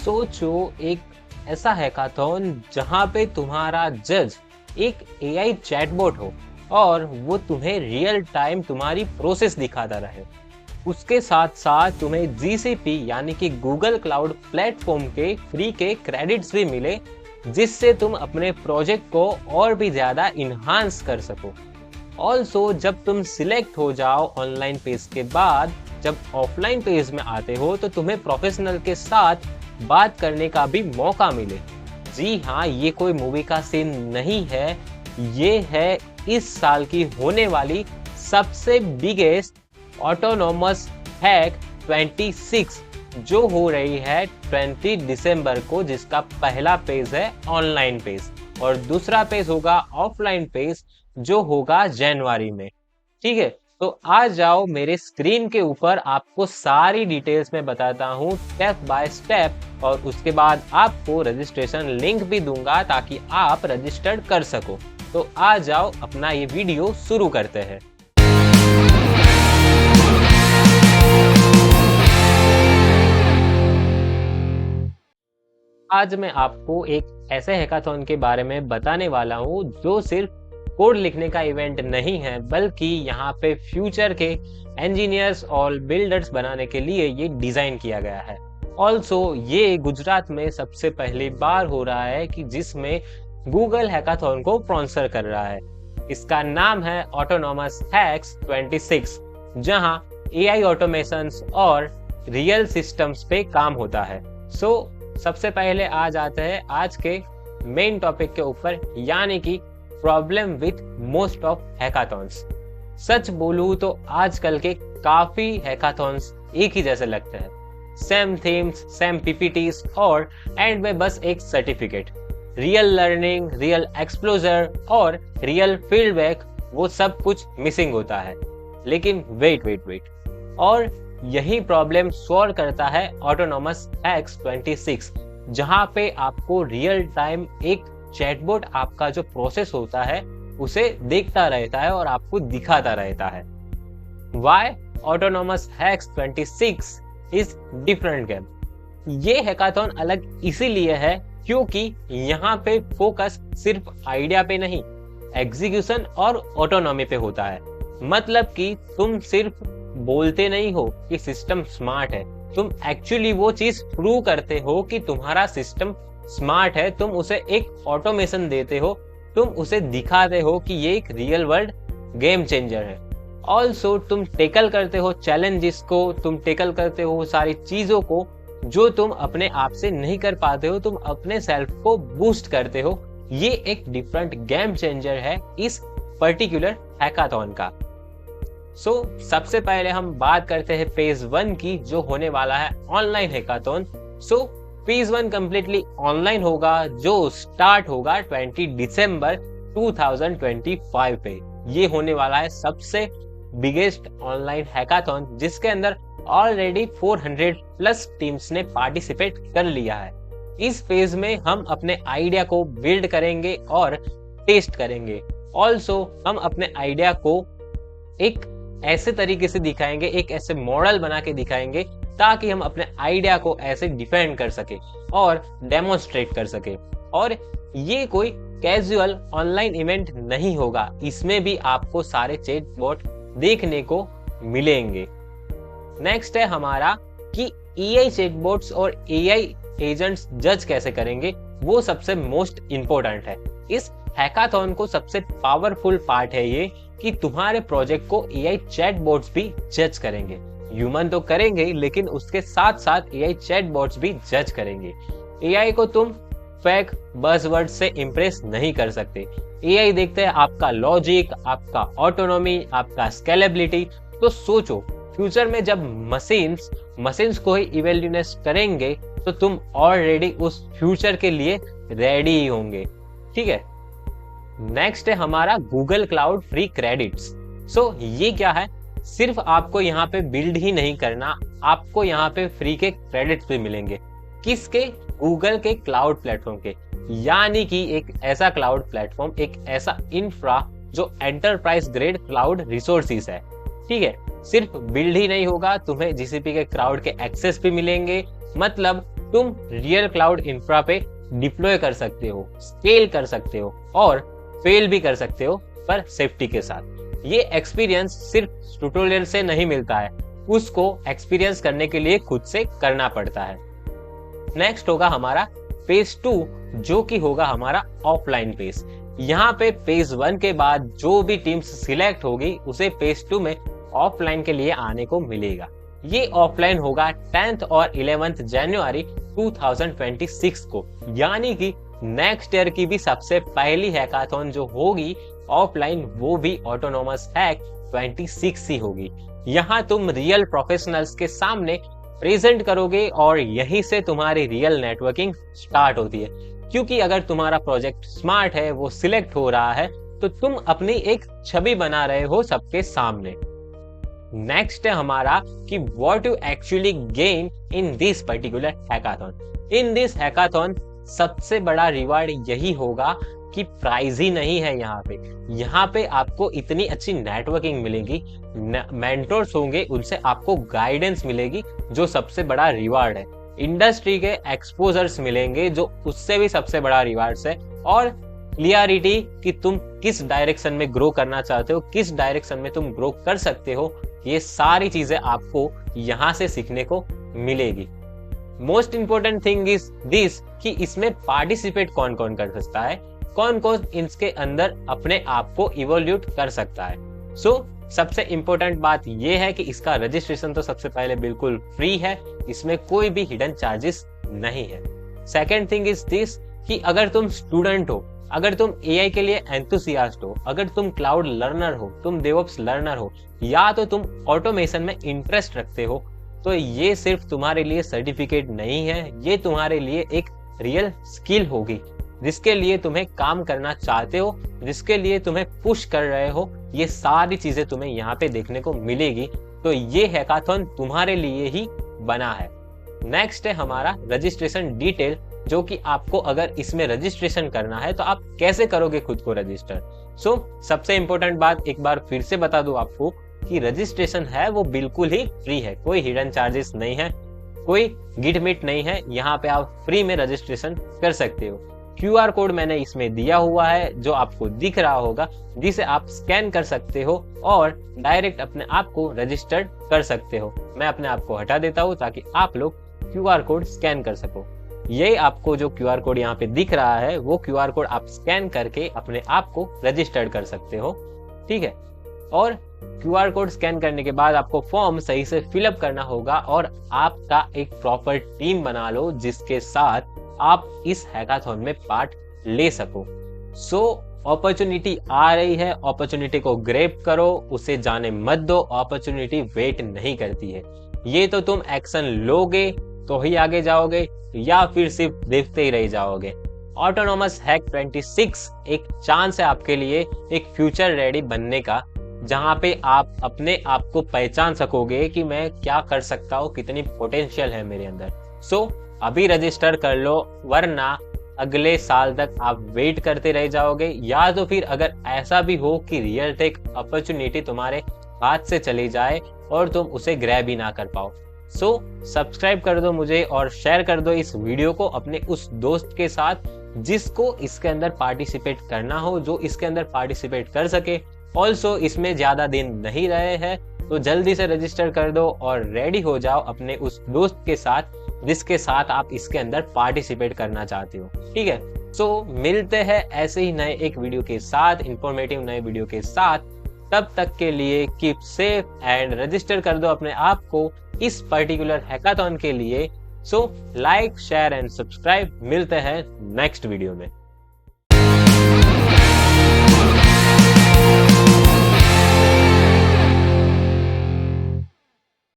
सोचो एक ऐसा हैकाथॉन जहां पे तुम्हारा जज एक एआई चैटबॉट हो और वो तुम्हें रियल टाइम तुम्हारी प्रोसेस दिखाता रहे। उसके साथ साथ तुम्हें जीसीपी यानी कि गूगल क्लाउड प्लेटफॉर्म के फ्री के क्रेडिट्स भी मिले, जिससे तुम अपने प्रोजेक्ट को और भी ज्यादा इन्हांस कर सको। ऑल्सो जब तुम सिलेक्ट हो जाओ ऑनलाइन पेज के बाद, जब ऑफलाइन पेज में आते हो तो तुम्हें प्रोफेशनल के साथ बात करने का भी मौका मिले। जी हाँ, ये कोई मूवी का सीन नहीं है, ये है इस साल की होने वाली सबसे बिगेस्ट ऑटोनोमस हैक 26 जो हो रही है 20 दिसंबर को, जिसका पहला पेज है ऑनलाइन पेज और दूसरा पेज होगा ऑफलाइन पेज जो होगा जनवरी में। ठीक है, तो आ जाओ मेरे स्क्रीन के ऊपर, आपको सारी डिटेल्स में बताता हूँ स्टेप बाय स्टेप और उसके बाद आपको रजिस्ट्रेशन लिंक भी दूंगा ताकि आप रजिस्टर्ड कर सको। तो आ जाओ अपना ये वीडियो शुरू करते हैं। आज मैं आपको एक ऐसे हैकाथॉन के बारे में बताने वाला हूँ जो सिर्फ कोड लिखने का इवेंट नहीं है, बल्कि यहाँ पे फ्यूचर के इंजीनियर्स और बिल्डर्स बनाने के लिए ये डिजाइन किया गया है। ऑल्सो ये गुजरात में सबसे पहली बार हो रहा है कि जिसमें गूगल हैकाथॉन को स्पॉन्सर कर रहा है। इसका नाम है ऑटोनोमस हैक्स 26, जहां एआई ऑटोमेशंस और रियल सिस्टम्स पे काम होता है। सबसे पहले आ जाते हैं आज के मेन टॉपिक के ऊपर, यानी कि problem with most of hackathons. सच बोलूं तो आजकल के काफी हैकाथॉन्स एक ही जैसे लगते हैं, सेम थीम्स, सेम पीपीटीज और एंड में बस एक सर्टिफिकेट। रियल लर्निंग, रियल एक्सप्लोजर और रियल फीडबैक, वो सब कुछ मिसिंग होता है। लेकिन वेट और यही प्रॉब्लम सॉल्व करता है ऑटोनोमस हैक्स 26, जहां पे आपको रियल टाइम एक चैटबॉट आपका जो प्रोसेस होता है उसे देखता रहता है और आपको दिखाता रहता है। Why Autonomous Hacks 26 is different game? ये हैकाथॉन अलग इसीलिए है क्योंकि यहाँ पे फोकस सिर्फ आइडिया पे नहीं, एग्जीक्यूशन और ऑटोनॉमी पे होता है। मतलब कि तुम सिर्फ बोलते नहीं हो कि सिस्टम स्मार्ट है, तुम एक्चुअली वो चीज प्रूव करते हो कि तुम्हारा सिस्टम स्मार्ट है। तुम उसे एक ऑटोमेशन देते हो, तुम उसे दिखाते हो कि ये एक रियल वर्ल्ड गेम चेंजर है। ऑल्सो तुम टेकल करते हो चैलेंजेस को, तुम टेकल करते हो सारी चीजों को जो तुम अपने आप से नहीं कर पाते हो, तुम अपने सेल्फ को बूस्ट करते हो। ये एक डिफरेंट गेम चेंजर है इस पर्टिकुलर हैकाथॉन का। सबसे पहले हम बात करते हैं फेज 1 की, जो होने वाला है online hackathon. Phase 1 completely online होगा, जो स्टार्ट होगा 20 दिसंबर 2025 पे। ये होने वाला है सबसे बिगेस्ट ऑनलाइन हैकाथॉन, जिसके अंदर ऑलरेडी 400 प्लस टीम्स ने पार्टिसिपेट कर लिया है। इस फेज में हम अपने आइडिया को बिल्ड करेंगे और टेस्ट करेंगे। ऑल्सो हम अपने आइडिया को एक ऐसे तरीके से दिखाएंगे, एक ऐसे मॉडल बना के दिखाएंगे ताकि हम अपने आइडिया को ऐसे डिफेंड कर सके और डेमोन्स्ट्रेट कर सके। और ये कोई कैजुअल ऑनलाइन इवेंट नहीं होगा, इसमें भी आपको सारे चैटबॉट देखने को मिलेंगे। नेक्स्ट है हमारा कि एआई चैटबॉट्स और एआई एजेंट्स जज कैसे करेंगे, वो सबसे मोस्ट इंपॉर्टेंट है। इस हैकाथॉन को सबसे पावरफुल पार्ट है ये कि तुम्हारे प्रोजेक्ट को एआई चैटबॉट्स भी जज करेंगे। ह्यूमन तो करेंगे, लेकिन उसके साथ साथ एआई चैटबॉट्स भी जज करेंगे। एआई को तुम फेक बज़वर्ड से इंप्रेस नहीं कर सकते। एआई देखते हैं आपका लॉजिक, आपका ऑटोनॉमी, आपका स्केलेबिलिटी। तो सोचो फ्यूचर में जब मशीन्स को ही इवेल्यूएट करेंगे तो तुम ऑलरेडी उस फ्यूचर के लिए रेडी ही होंगे। ठीक है, नेक्स्ट है हमारा गूगल क्लाउड फ्री क्रेडिट्स। ये क्या है? सिर्फ आपको यहाँ पे बिल्ड ही नहीं करना, आपको यहाँ पे फ्री के क्रेडिट्स भी मिलेंगे। किसके? गूगल के क्लाउड प्लेटफॉर्म के। यानी कि एक ऐसा क्लाउड प्लेटफॉर्म, एक ऐसा इंफ्रा जो एंटरप्राइज ग्रेड क्लाउड रिसोर्सेज है। ठीक है, सिर्फ बिल्ड ही नहीं होगा, तुम्हें जीसीपी के क्लाउड के एक्सेस भी मिलेंगे। मतलब तुम रियल क्लाउड इंफ्रा पे डिप्लॉय कर सकते हो, स्केल कर सकते हो और फेल भी कर सकते हो, पर सेफ्टी के साथ। ये एक्सपीरियंस सिर्फ ट्यूटोरियल से नहीं मिलता है, उसको एक्सपीरियंस करने के लिए खुद से करना पड़ता है। नेक्स्ट होगा हमारा फेज 2, जो कि होगा हमारा ऑफलाइन फेज। यहाँ पे फेज 1 के बाद जो भी टीम्स सिलेक्ट होगी उसे फेज 2 में ऑफलाइन के लिए आने को मिलेगा। ये ऑफलाइन होगा 10th और 11th जनवरी 2026 को, यानी कि नेक्स्ट ईयर की भी सबसे पहली हैकाथॉन जो होगी ऑफलाइन, वो भी ऑटोनोमस हैक 26 ही होगी। यहाँ तुम रियल प्रोफेशनल्स के सामने प्रेजेंट करोगे और यहीं से तुम्हारी रियल नेटवर्किंग स्टार्ट होती है, क्योंकि अगर तुम्हारा प्रोजेक्ट स्मार्ट है, वो सिलेक्ट हो रहा है, तो तुम अपनी एक छवि बना रहे हो सबके सामने। नेक्स्ट है हमारा कि what you actually gain in this particular hackathon. In this hackathon सबसे बड़ा रिवार्ड यही होगा कि प्राइज ही नहीं है यहाँ पे आपको इतनी अच्छी नेटवर्किंग मिलेगी, मेंटोर्स होंगे, उनसे आपको गाइडेंस मिलेगी, जो सबसे बड़ा रिवार्ड है। इंडस्ट्री के एक्सपोजर्स मिलेंगे, जो उससे भी सबसे बड़ा रिवार्ड है, और क्लियरिटी कि तुम किस डायरेक्शन में ग्रो करना चाहते हो, किस डायरेक्शन में तुम ग्रो कर सकते हो, ये सारी चीजें आपको यहाँ से सीखने को मिलेगी। Most important thing is this कि इसमें पार्टिसिपेट कौन कौन कर सकता है, कौन कौन इसके अंदर अपने आप को इवोल्यूट कर सकता है। सबसे इंपॉर्टेंट बात यह है कि इसका रजिस्ट्रेशन तो सबसे पहले बिल्कुल फ्री है, इसमें कोई भी हिडन चार्जेस नहीं है। सेकेंड थिंग इज दिस कि अगर तुम स्टूडेंट हो, अगर तुम एआई के लिए एंथुसियास्ट हो, अगर तुम क्लाउड लर्नर हो, तुम डेवऑप्स लर्नर हो, या तो तुम ऑटोमेशन में इंटरेस्ट रखते हो, तो ये सिर्फ तुम्हारे लिए सर्टिफिकेट नहीं है, ये तुम्हारे लिए एक रियल स्किल होगी, जिसके लिए तुम्हें काम करना चाहते हो, जिसके लिए तुम्हें पुश कर रहे हो। ये सारी चीजें तुम्हें यहाँ पे देखने को मिलेगी, तो ये हैकाथॉन तुम्हारे लिए ही बना है। नेक्स्ट है हमारा रजिस्ट्रेशन डिटेल, जो कि आपको अगर इसमें रजिस्ट्रेशन करना है तो आप कैसे करोगे खुद को रजिस्टर। सबसे इंपॉर्टेंट बात एक बार फिर से बता दूं आपको कि रजिस्ट्रेशन है वो बिल्कुल ही फ्री है, कोई हिडन चार्जेस नहीं है, कोई गिटमिट नहीं है, यहाँ पे आप फ्री में रजिस्ट्रेशन कर सकते हो। QR कोड मैंने इसमें दिया हुआ है, जो आपको दिख रहा होगा, जिसे आप स्कैन कर सकते हो और डायरेक्ट अपने आप को रजिस्टर्ड कर सकते हो। मैं अपने आप को हटा देता हूँ ताकि आप लोग QR कोड स्कैन कर सको। ये आपको जो QR कोड यहाँ पे दिख रहा है, वो QR कोड आप स्कैन करके अपने आप को रजिस्टर्ड कर सकते हो, ठीक है। और QR कोड स्कैन करने के बाद आपको फॉर्म सही से फिलअप करना होगा और आपका एक प्रॉपर टीम बना लो, जिसके साथ आप इस हैकाथॉन में पार्ट ले सको। अपॉर्चुनिटी आ रही है, अपॉर्चुनिटी को ग्रैब करो, उसे जाने मत दो, अपॉर्चुनिटी वेट नहीं करती है। ये तो तुम एक्शन लोगे तो ही आगे जाओगे, या फिर सिर्फ देखते ही रह जाओगे। ऑटोनोमस हैक 26 एक चांस है आपके लिए एक फ्यूचर रेडी बनने का, जहां पे आप अपने आप को पहचान सकोगे कि मैं क्या कर सकता हूँ, कितनी पोटेंशियल है मेरे अंदर। अभी रजिस्टर कर लो, वरना अगले साल तक आप वेट करते रह जाओगे, या तो फिर अगर ऐसा भी हो कि रियल टेक अपॉर्चुनिटी तुम्हारे हाथ से चली जाए और तुम उसे ग्रैब ही ना कर पाओ। सब्सक्राइब कर दो मुझे और शेयर कर दो इस वीडियो को अपने उस दोस्त के साथ जिसको इसके अंदर पार्टिसिपेट करना हो, जो इसके अंदर पार्टिसिपेट कर सके। ऑल्सो इसमें ज्यादा दिन नहीं रहे हैं, तो जल्दी से रजिस्टर कर दो और रेडी हो जाओ अपने उस दोस्त के साथ जिसके साथ आप इसके अंदर पार्टिसिपेट करना चाहते हो, ठीक है। मिलते हैं ऐसे ही नए एक वीडियो के साथ, इंफॉर्मेटिव नए वीडियो के साथ। तब तक के लिए कीप सेफ एंड रजिस्टर कर दो अपने आप को इस पर्टिकुलर हैकाथॉन के लिए। Like, share and subscribe. मिलते हैं नेक्स्ट वीडियो में।